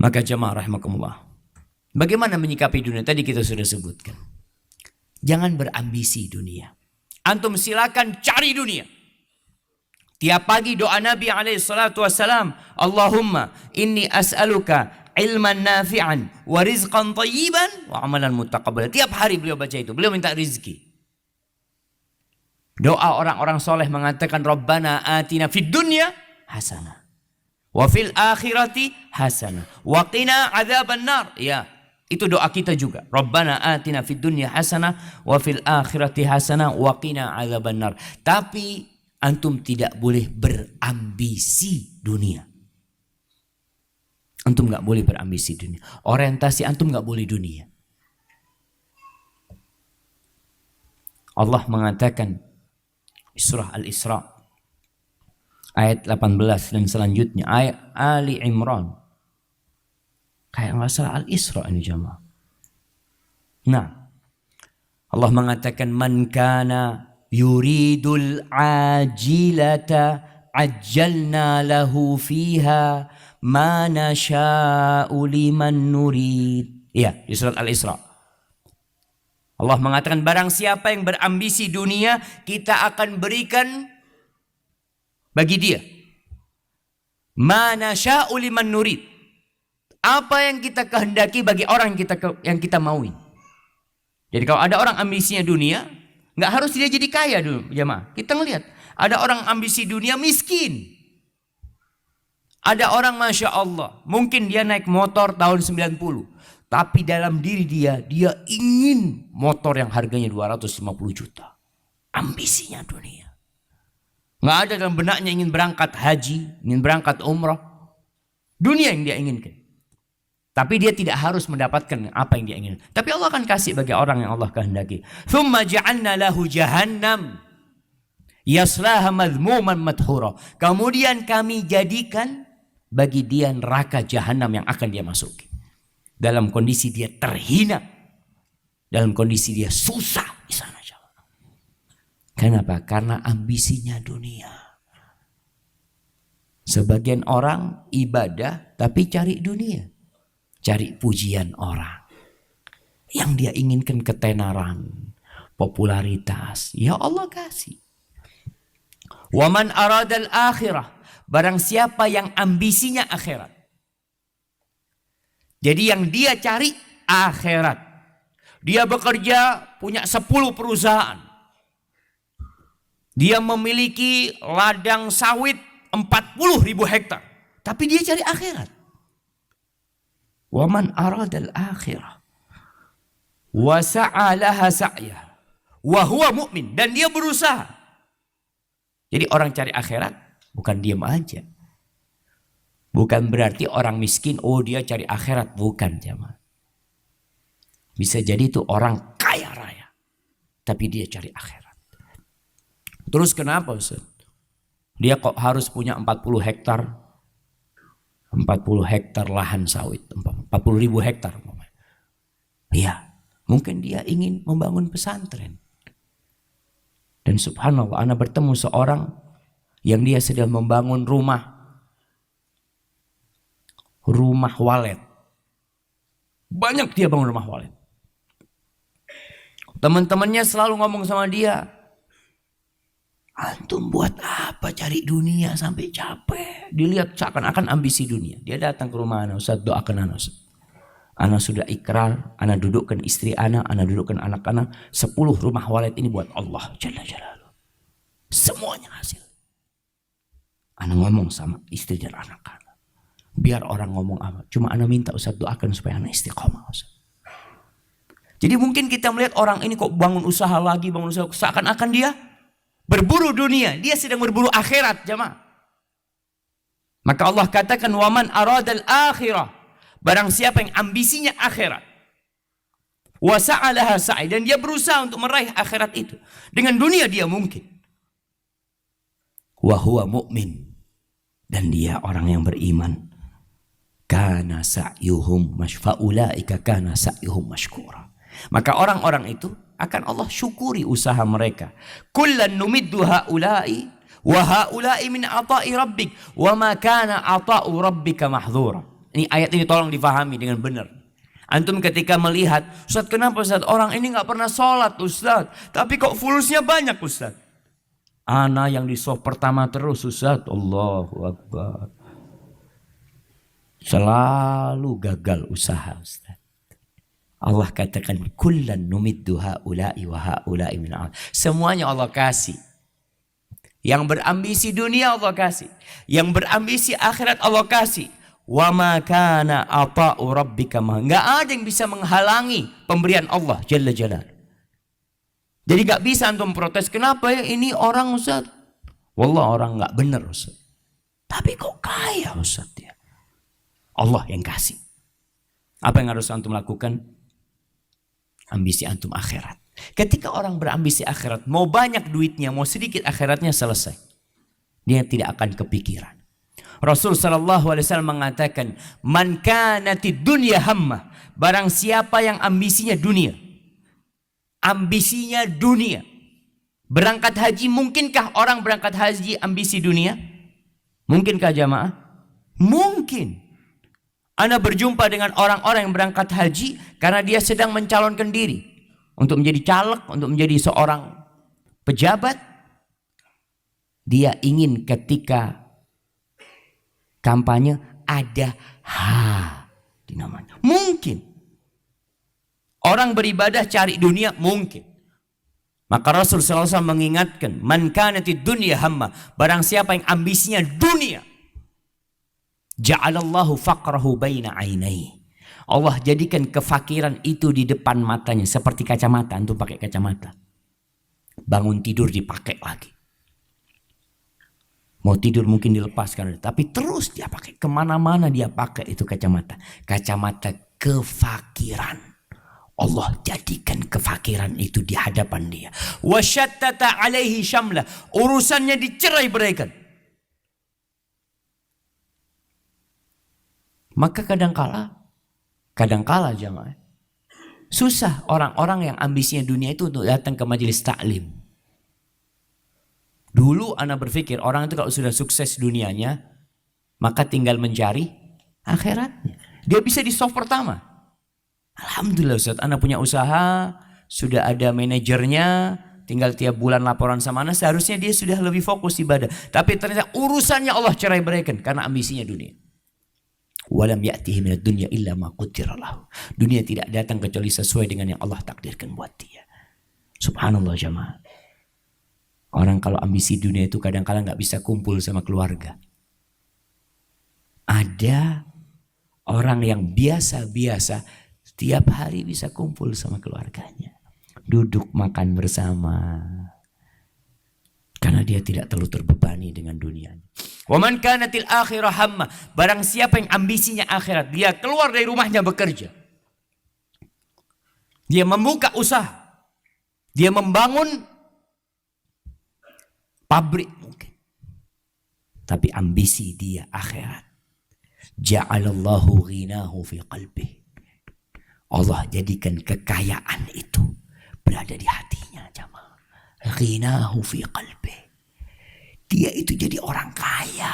Maka jamaah rahimakumullah, bagaimana menyikapi dunia? Tadi kita sudah sebutkan. Jangan berambisi dunia. Antum silakan cari dunia. Tiap pagi doa Nabi SAW, Allahumma inni as'aluka ilman nafi'an wa rizqan tayyiban wa amalan mutaqabbalan. Tiap hari beliau baca itu. Beliau minta rizki. Doa orang-orang soleh mengatakan Rabbana atina fid dunya hasanah wa fil akhirati hasanah wa qina adzaban nar. Ya, itu doa kita juga. Rabbana atina fid dunya hasanah wa fil akhirati hasanah wa qina adzaban nar. Tapi antum tidak boleh berambisi dunia. Antum enggak boleh berambisi dunia. Orientasi antum enggak boleh dunia. Allah mengatakan surah Al-Isra ayat 18 dan selanjutnya ayat Ali Imran. Kayak nggak salah Al-Isra ini jamaah. Nah, Allah mengatakan man kana yuridul ajilata ajjalna lahu fiha ma nasha'u liman nurid. Ya, di surat Al-Isra. Allah mengatakan barang siapa yang berambisi dunia, kita akan berikan bagi dia ma nasha'u liman nurid. Apa yang kita kehendaki bagi orang yang kita mauin. Jadi kalau ada orang ambisinya dunia, nggak harus dia jadi kaya dulu, jemaah. Kita ngelihat ada orang ambisi dunia miskin. Ada orang masya Allah, mungkin dia naik motor tahun 90. Tapi dalam diri dia ingin motor yang harganya 250 juta. Ambisinya dunia. Nggak ada dalam benaknya ingin berangkat haji, ingin berangkat umrah. Dunia yang dia inginkan. Tapi dia tidak harus mendapatkan apa yang dia inginkan. Tapi Allah akan kasih bagi orang yang Allah kehendaki. Thumma ja'alna lahu jahannam yaslaha madhmuman madhura. Kemudian kami jadikan bagi dia neraka jahanam yang akan dia masuki. Dalam kondisi dia terhina, dalam kondisi dia susah di sana. Kenapa? Karena ambisinya dunia. Sebagian orang ibadah tapi cari dunia, cari pujian orang. Yang dia inginkan ketenaran, popularitas. Ya Allah kasih. Waman aradal akhirah, barang siapa yang ambisinya akhirat. Jadi yang dia cari akhirat. Dia bekerja punya 10 perusahaan. Dia memiliki ladang sawit 40.000 hektar. Tapi dia cari akhirat. Waman aradal akhirah wa sa'a laha sa'yah wa huwa mu'min, dan dia berusaha. Jadi orang cari akhirat bukan diam aja. Bukan berarti orang miskin, oh dia cari akhirat. Bukan jamaah. Bisa jadi itu orang kaya raya, tapi dia cari akhirat. Terus kenapa Ustaz? Dia kok harus punya 40 hektar? 40 hektar lahan sawit. 40.000 hektar. Iya, mungkin dia ingin membangun pesantren. Dan subhanallah, ana bertemu seorang yang dia sedang membangun rumah walet. Banyak dia bangun rumah walet. Teman-temannya selalu ngomong sama dia, antum buat apa cari dunia sampai capek? Dilihat seakan-akan ambisi dunia. Dia datang ke rumah ana, Ustaz doakan ana Ustaz. Ana sudah ikrar, ana dudukkan istri ana dudukkan anak ana, 10 rumah walet ini buat Allah Jalla Jalaluh. Semuanya hasil. Ana ngomong sama istri dan anak ana. Biar orang ngomong apa, cuma ana minta Ustaz doakan supaya ana istiqomah Ustaz. Jadi mungkin kita melihat orang ini kok bangun usaha lagi, seakan-akan dia berburu dunia, dia sedang berburu akhirat jemaah. Maka Allah katakan waman aradal akhirah, barang siapa yang ambisinya akhirat, wa sa'alaha sa'i, dan dia berusaha untuk meraih akhirat itu. Dengan dunia dia mungkin. Wa huwa mu'min, dan dia orang yang beriman. Kana sa'yuhum faulaika kana sa'yuhum mashkura. Maka orang-orang itu akan Allah syukuri usaha mereka. Kullan numiddu haula'i wa haula'i min ata'i rabbik wa ma kana ata'u rabbika mahdzura. Ini ayat ini tolong difahami dengan benar. Antum ketika melihat, Ustaz kenapa Ustaz orang ini nggak pernah sholat Ustaz, tapi kok fulusnya banyak Ustaz? Ana yang di soft pertama terus Ustaz, Allahu Akbar. Selalu gagal usaha Ustaz. Allah katakan kullan numiddu haula'i wa haula'i min al. Semuanya Allah kasih. Yang berambisi dunia Allah kasih, yang berambisi akhirat Allah kasih. Wa ma kana ata'u rabbika ma. Enggak ada yang bisa menghalangi pemberian Allah Jalla Jalal. Jadi enggak bisa antum protes, kenapa ya ini orang Ustaz? Wallah orang enggak benar Ustaz. Tapi kok kaya Ustaz ya? Allah yang kasih. Apa yang harus antum lakukan? Ambisi antum akhirat. Ketika orang berambisi akhirat, mau banyak duitnya, mau sedikit akhiratnya selesai. Dia tidak akan kepikiran. Rasul sallallahu alaihi wasallam mengatakan, "Man kanatid dunya hammah." Barang siapa yang ambisinya dunia. Ambisinya dunia. Berangkat haji, mungkinkah orang berangkat haji ambisi dunia? Mungkinkah jamaah? Mungkin. Anda berjumpa dengan orang-orang yang berangkat haji karena dia sedang mencalonkan diri untuk menjadi caleg, untuk menjadi seorang pejabat. Dia ingin ketika kampanye ada di namanya. Mungkin. Orang beribadah cari dunia mungkin. Maka Rasul SAW mengingatkan, man kanatid dunya hamma, barang siapa yang ambisinya dunia, ja'alallahu faqrahu baina ainai. Allah jadikan kefakiran itu di depan matanya seperti kacamata. Antum pakai kacamata, bangun tidur dipakai lagi. Mau tidur mungkin dilepaskan, tapi terus dia pakai, kemana-mana dia pakai itu kacamata. Kacamata kefakiran. Allah jadikan kefakiran itu di hadapan dia. Wasyattata alaihi syamlah, urusannya dicerai beraikan. Maka kadangkala jamaah, susah orang-orang yang ambisinya dunia itu untuk datang ke majelis taklim. Dulu ana berpikir orang itu kalau sudah sukses dunianya, maka tinggal mencari akhiratnya. Dia bisa di soft pertama. Alhamdulillah Ustaz, ana punya usaha, sudah ada manajernya, tinggal tiap bulan laporan sama ana, seharusnya dia sudah lebih fokus ibadah. Tapi ternyata urusannya Allah cerai beraikan karena ambisinya dunia. Walam ya'tihi minad dunya illa ma qaddara lahu. Dunia tidak datang kecuali sesuai dengan yang Allah takdirkan buat dia. Subhanallah jamaah. Orang kalau ambisi dunia itu kadang-kadang nggak bisa kumpul sama keluarga. Ada orang yang biasa-biasa setiap hari bisa kumpul sama keluarganya, duduk makan bersama, karena dia tidak terlalu terbebani dengan dunianya. Wa man kanatil akhirah hamma, barang siapa yang ambisinya akhirat, dia keluar dari rumahnya bekerja. Dia membuka usaha. Dia membangun pabrik mungkin. Tapi ambisi dia akhirat. Ja'alallahu ghinahu fi qalbih. Allah jadikan kekayaan itu berada di hatinya jamaah. Ghinahu fi qalbih. Dia itu jadi orang kaya.